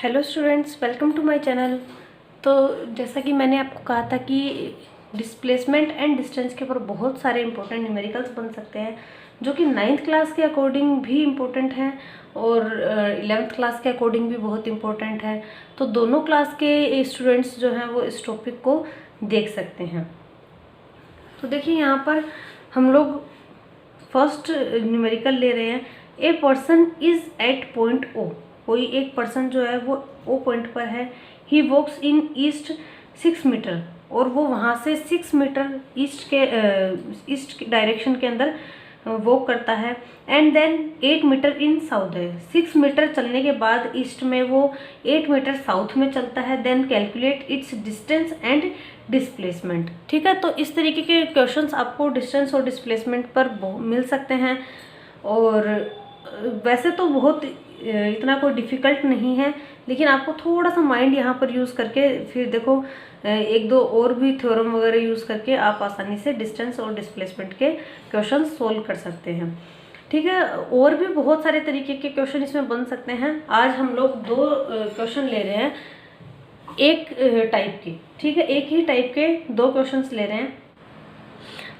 Hello students, welcome to my channel. तो जैसा कि मैंने आपको कहा था कि डिस्प्लेसमेंट एंड डिस्टेंस के ऊपर बहुत सारे इंपॉर्टेंट न्यूमेरिकल्स बन सकते हैं जो कि 9th क्लास के अकॉर्डिंग भी इम्पोर्टेंट हैं और 11th क्लास के अकॉर्डिंग भी बहुत इम्पोर्टेंट है। तो दोनों क्लास के स्टूडेंट्स जो हैं वो इस टॉपिक को देख सकते हैं। तो देखिए यहाँ पर हम लोग फर्स्ट न्यूमेरिकल ले रहे हैं। A person is at point O. कोई एक पर्सन जो है वो ओ पॉइंट पर है। ही वॉक्स इन ईस्ट 6 मीटर, और वो वहाँ से 6 मीटर ईस्ट डायरेक्शन के अंदर वॉक करता है। And then 8 meter in south है। 6 मीटर चलने के बाद ईस्ट में वो 8 मीटर साउथ में चलता है। Then calculate its distance and displacement. ठीक है, तो इस तरीके के क्वेश्चंस आपको डिस्टेंस और डिस्प्लेसमेंट पर मिल सकते हैं। और वैसे तो बहुत इतना कोई डिफ़िकल्ट नहीं है, लेकिन आपको थोड़ा सा माइंड यहाँ पर यूज़ करके फिर देखो एक दो और भी थ्योरम वगैरह यूज़ करके आप आसानी से डिस्टेंस और डिस्प्लेसमेंट के क्वेश्चन सोल्व कर सकते हैं। ठीक है, और भी बहुत सारे तरीके के क्वेश्चन इसमें बन सकते हैं। आज हम लोग 2 क्वेश्चन ले रहे हैं एक टाइप के। ठीक है, एक ही टाइप के 2 क्वेश्चंस ले रहे हैं।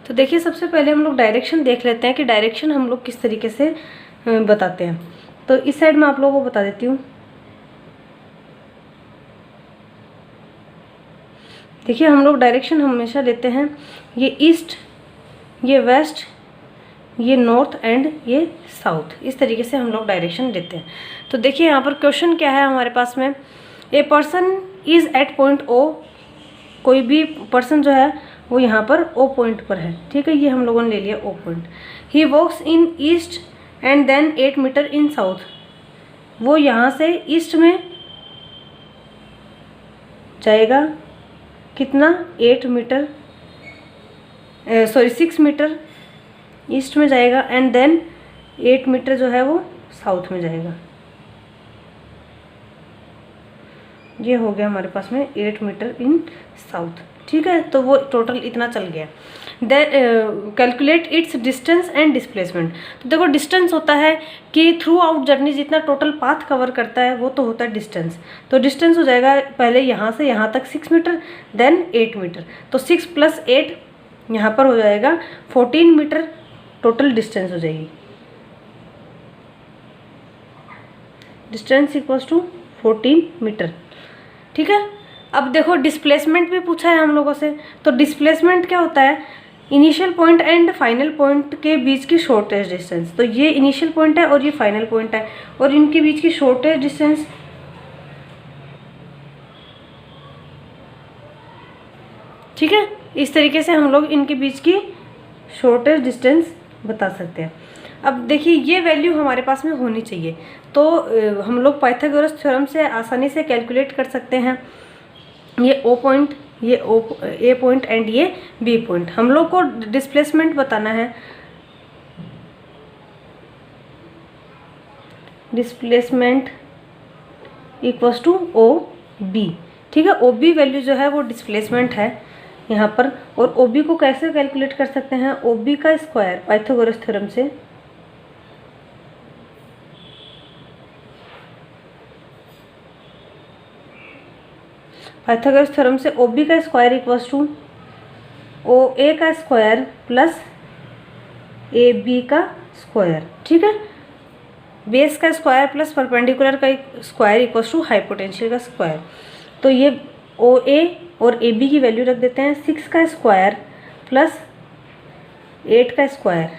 तो देखिए, सबसे पहले हम लोग डायरेक्शन देख लेते हैं कि डायरेक्शन हम लोग किस तरीके से बताते हैं। तो इस साइड में आप लोगों को बता देती हूँ। देखिए, हम लोग डायरेक्शन हमेशा लेते हैं ये ईस्ट, ये वेस्ट, ये नॉर्थ एंड ये साउथ। इस तरीके से हम लोग डायरेक्शन लेते हैं। तो देखिए यहाँ पर क्वेश्चन क्या है हमारे पास में। A person is at point O. कोई भी पर्सन जो है वो यहाँ पर ओ पॉइंट पर है। ठीक है, ये हम लोगों ने ले लिया O point. He walks in east and then 8 meter in south. वो यहाँ से ईस्ट में जाएगा कितना, 8 मीटर 6 मीटर ईस्ट में जाएगा। एंड देन 8 मीटर जो है वो साउथ में जाएगा। ये हो गया हमारे पास में 8 मीटर इन साउथ। ठीक है, तो वो टोटल इतना चल गया। Calculate its distance and displacement. तो देखो, डिस्टेंस होता है कि थ्रू आउट जर्नी जितना टोटल पाथ कवर करता है वो तो होता है डिस्टेंस। तो डिस्टेंस हो जाएगा पहले यहाँ से यहाँ तक 6 मीटर, देन 8 मीटर। तो 6 + 8 यहाँ पर हो जाएगा 14 मीटर टोटल डिस्टेंस हो जाएगी। Distance equals to 14 meter. ठीक है, अब देखो डिस्प्लेसमेंट भी पूछा है हम लोगों से। तो डिस्प्लेसमेंट क्या होता है, initial point and final point के बीच की शॉर्टेस्ट डिस्टेंस। तो ये इनिशियल पॉइंट है और ये फाइनल पॉइंट है, और इनके बीच की शॉर्टेस्ट डिस्टेंस ठीक है, इस तरीके से हम लोग इनके बीच की शॉर्टेस्ट डिस्टेंस बता सकते हैं। अब देखिए, ये वैल्यू हमारे पास में होनी चाहिए। तो हम लोग पाइथागोरस थ्योरम से आसानी से कैलकुलेट कर सकते हैं। ये ओ पॉइंट, ये ए पॉइंट एंड ये बी पॉइंट। हम लोग को डिस्प्लेसमेंट बताना है। Displacement equals to O B. ठीक है, ओ बी वैल्यू जो है वो डिस्प्लेसमेंट है यहाँ पर। और ओ बी को कैसे कैलकुलेट कर सकते हैं, ओ बी का स्क्वायर पाइथागोरस थ्योरम से। पाइथागोरस थ्योरम से ओ बी का स्क्वायर इक्वल्स टू ओ ए का स्क्वायर प्लस ए बी का स्क्वायर। ठीक है, बेस का स्क्वायर प्लस परपेंडिकुलर का स्क्वायर इक्वल्स टू हाइपोटेंशियल का स्क्वायर। तो ये ओ ए और ए बी की वैल्यू रख देते हैं। 6 का स्क्वायर प्लस 8 का स्क्वायर,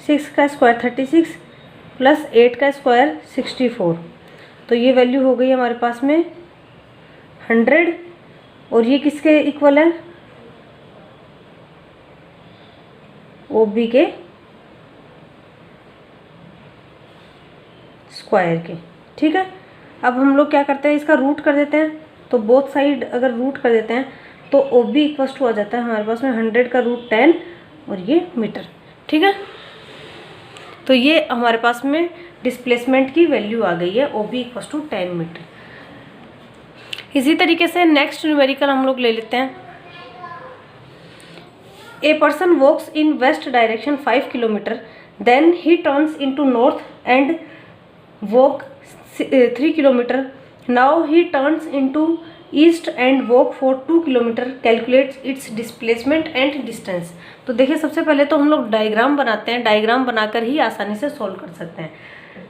6 का स्क्वायर 36 प्लस 8 का स्क्वायर 64। तो ये वैल्यू हो गई हमारे पास में 100। और ये किसके इक्वल है, ओ बी के स्क्वायर के। ठीक है, अब हम लोग क्या करते हैं, इसका रूट कर देते हैं। तो बोथ साइड अगर रूट कर देते हैं तो ओ बी इक्वल्स टू आ जाता है हमारे पास में 100 का रूट 10 और ये मीटर। ठीक है, तो ये हमारे पास में डिस्प्लेसमेंट की वैल्यू आ गई है, O B equals to 10 meter. इसी तरीके से नेक्स्ट न्यूमेरिकल हम लोग ले लेते हैं। A person walks in west direction 5 kilometer, then he turns into north and walk 3 kilometer now he turns into east and walk for 2 kilometer, calculates its displacement and distance. तो देखिए सबसे पहले तो हम लोग डायग्राम बनाते हैं, डायग्राम बनाकर ही आसानी से सॉल्व कर सकते हैं।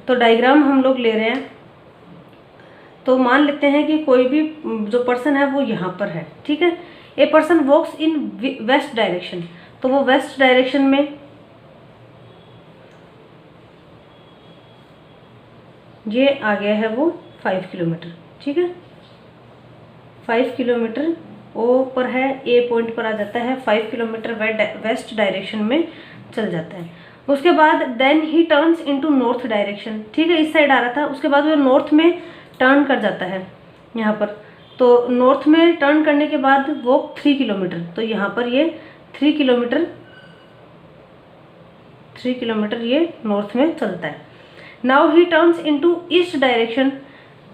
तो डायग्राम हम लोग ले रहे हैं, तो मान लेते हैं कि कोई भी जो पर्सन है वो यहाँ पर है, ठीक है। A person walks in west direction, तो वो वेस्ट डायरेक्शन में ये आ गया है वो 5 किलोमीटर, ठीक है। 5 किलोमीटर ओ पर है, ए पॉइंट पर आ जाता है, 5 किलोमीटर वेस्ट डायरेक्शन में चल जाता है। उसके बाद then he turns into north direction, ठीक है, इस साइड आ रहा था, उसके बाद वो नॉर्थ में टर्न कर जाता है यहाँ पर। तो नॉर्थ में टर्न करने के बाद वो 3 किलोमीटर, तो यहाँ पर ये 3 किलोमीटर ये नॉर्थ में चलता है। Now he turns into east direction,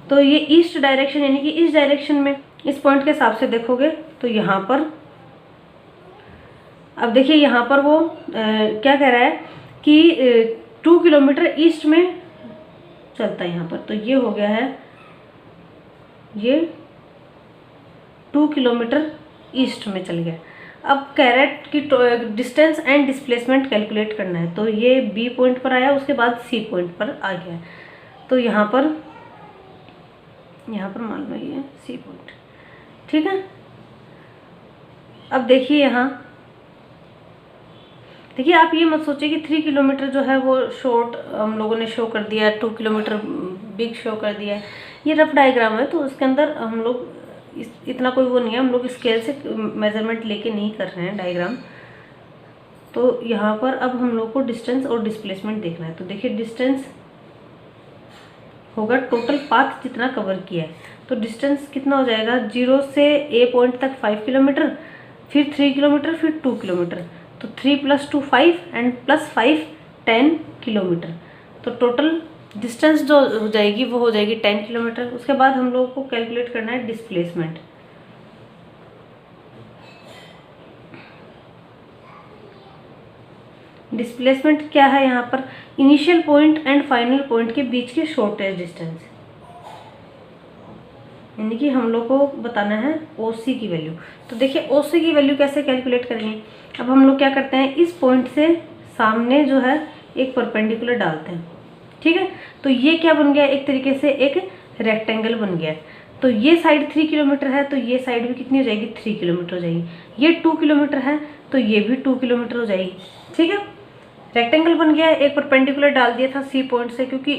तो ये ईस्ट डायरेक्शन यानी कि इस डायरेक्शन में, इस पॉइंट के हिसाब से देखोगे तो यहाँ पर, अब देखिए यहाँ पर वो क्या कह रहा है कि 2 किलोमीटर ईस्ट में चलता है यहाँ पर, तो ये हो गया है, ये 2 किलोमीटर ईस्ट में चल गया। अब कह रहा है कि डिस्टेंस एंड डिस्प्लेसमेंट कैलकुलेट करना है, तो ये बी पॉइंट पर आया, उसके बाद सी पॉइंट पर आ गया। तो यहाँ पर मान लो ये सी पॉइंट, ठीक है। अब देखिए यहाँ, देखिए आप ये मत सोचिए कि 3 किलोमीटर जो है वो शॉर्ट हम लोगों ने शो कर दिया, 2 किलोमीटर बिग शो कर दिया है। ये रफ डायग्राम है, तो उसके अंदर हम लोग इतना कोई वो नहीं है, हम लोग स्केल से मेजरमेंट लेके नहीं कर रहे हैं डायग्राम। तो यहाँ पर अब हम लोग को डिस्टेंस और डिस्प्लेसमेंट देखना है। तो देखिए डिस्टेंस होगा टोटल पाथ जितना कवर किया है, तो डिस्टेंस कितना हो जाएगा, 0 से ए पॉइंट तक 5 किलोमीटर, फिर 3 किलोमीटर, फिर 2 किलोमीटर, तो 3 + 2 5 एंड +5 10 किलोमीटर। तो टोटल डिस्टेंस जो हो जाएगी वो हो जाएगी 10 किलोमीटर। उसके बाद हम लोग को कैलकुलेट करना है डिस्प्लेसमेंट। डिस्प्लेसमेंट क्या है यहाँ पर, initial point and final point के बीच के शॉर्टेस्ट डिस्टेंस, यानी कि हम लोग को बताना है OC की वैल्यू। तो देखिए OC की वैल्यू कैसे कैलकुलेट करेंगे। अब हम लोग क्या करते हैं, इस पॉइंट से सामने जो है एक परपेंडिकुलर डालते हैं, ठीक है। तो ये क्या बन गया, एक तरीके से एक रेक्टेंगल बन गया। तो ये साइड 3 किलोमीटर है, तो ये साइड भी कितनी हो जाएगी, 3 किलोमीटर हो जाएगी। ये 2 किलोमीटर है, तो ये भी 2 किलोमीटर हो जाएगी, ठीक है। रेक्टेंगल बन गया, एक परपेंडिकुलर डाल दिया था सी पॉइंट से, क्योंकि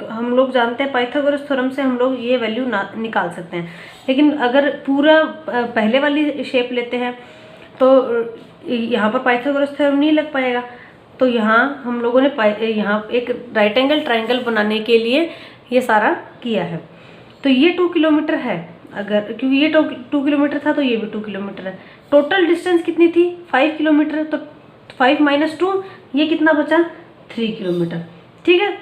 हम लोग जानते हैं पाइथागोरस थ्योरम से हम लोग ये वैल्यू निकाल सकते हैं। लेकिन अगर पूरा पहले वाली शेप लेते हैं तो यहाँ पर पाइथागोरस थ्योरम नहीं लग पाएगा। तो यहाँ हम लोगों ने यहाँ एक राइट एंगल ट्राइंगल बनाने के लिए ये सारा किया है। तो ये 2 किलोमीटर है, अगर क्योंकि ये 2 किलोमीटर था, तो ये भी 2 किलोमीटर है। टोटल डिस्टेंस कितनी थी, 5 किलोमीटर, तो 5 - 2 ये कितना बचा, 3 किलोमीटर, ठीक है।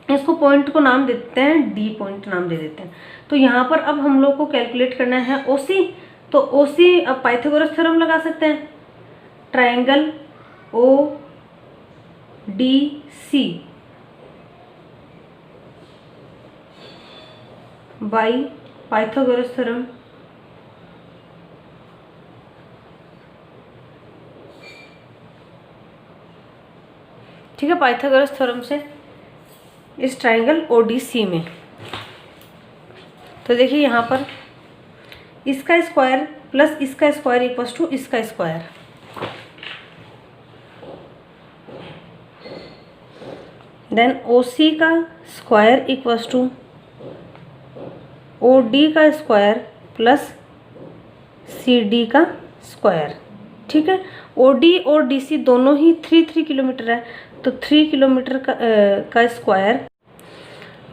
इसको पॉइंट को नाम दे देते हैं, डी पॉइंट नाम दे देते हैं। तो यहाँ पर अब हम लोग को कैलकुलेट करना है OC। तो OC अब पाइथागोरस थ्योरम लगा सकते हैं, triangle ODC by Pythagoras theorem. ठीक है, पाइथागोरस थ्योरम से इस ट्राइंगल ODC में। तो देखिए यहाँ पर इसका स्क्वायर प्लस इसका स्क्वायर इक्वल्स टू इसका स्क्वायर, देन OC का स्क्वायर इक्वल्स टू OD का स्क्वायर प्लस CD का स्क्वायर, ठीक है। OD और DC दोनों ही 3 किलोमीटर है, तो 3 किलोमीटर का स्क्वायर।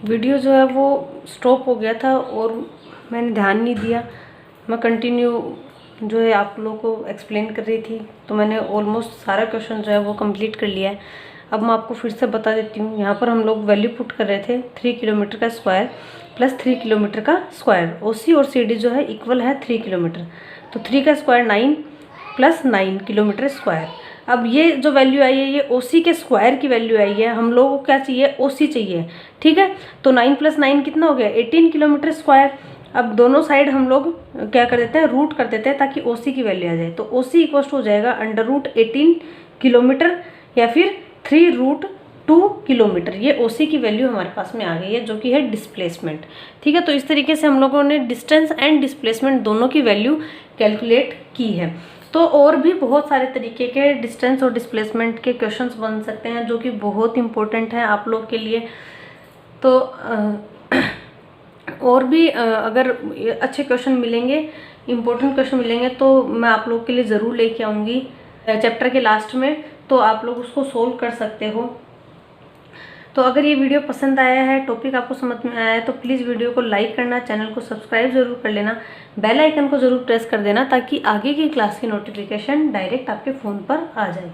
वीडियो जो है वो स्टॉप हो गया था और मैंने ध्यान नहीं दिया, मैं कंटिन्यू जो है आप लोगों को एक्सप्लेन कर रही थी, तो मैंने ऑलमोस्ट सारा क्वेश्चन जो है वो कंप्लीट कर लिया है। अब मैं आपको फिर से बता देती हूँ। यहाँ पर हम लोग वैल्यू पुट कर रहे थे 3 किलोमीटर का स्क्वायर प्लस 3 किलोमीटर का स्क्वायर। OC और CD जो है इक्वल है 3 किलोमीटर, तो 3 का स्क्वायर 9 प्लस 9 किलोमीटर स्क्वायर। अब ये जो वैल्यू आई है ये OC के स्क्वायर की वैल्यू आई है, हम लोगों को क्या चाहिए, OC चाहिए, ठीक है। तो 9 + 9 कितना हो गया, 18 किलोमीटर स्क्वायर। अब दोनों साइड हम लोग क्या कर देते हैं, रूट कर देते हैं ताकि OC की वैल्यू आ जाए। तो OC इक्वल हो जाएगा √18 किलोमीटर या फिर 3√2 किलोमीटर। ये OC की वैल्यू हमारे पास में आ गई है जो कि है डिस्प्लेसमेंट, ठीक है। तो इस तरीके से हम लोगों ने डिस्टेंस एंड डिस्प्लेसमेंट दोनों की वैल्यू कैलकुलेट की है। तो और भी बहुत सारे तरीके के डिस्टेंस और डिस्प्लेसमेंट के क्वेश्चंस बन सकते हैं जो कि बहुत इंपॉर्टेंट हैं आप लोग के लिए। तो और भी अगर अच्छे क्वेश्चन मिलेंगे, इम्पोर्टेंट क्वेश्चन मिलेंगे तो मैं आप लोग के लिए ज़रूर लेके आऊँगी चैप्टर के लास्ट में, तो आप लोग उसको सोल्व कर सकते हो। तो अगर ये वीडियो पसंद आया है, टॉपिक आपको समझ में आया है, तो प्लीज़ वीडियो को लाइक करना, चैनल को सब्सक्राइब ज़रूर कर लेना, बेल आइकन को ज़रूर प्रेस कर देना ताकि आगे की क्लास की नोटिफिकेशन डायरेक्ट आपके फ़ोन पर आ जाए।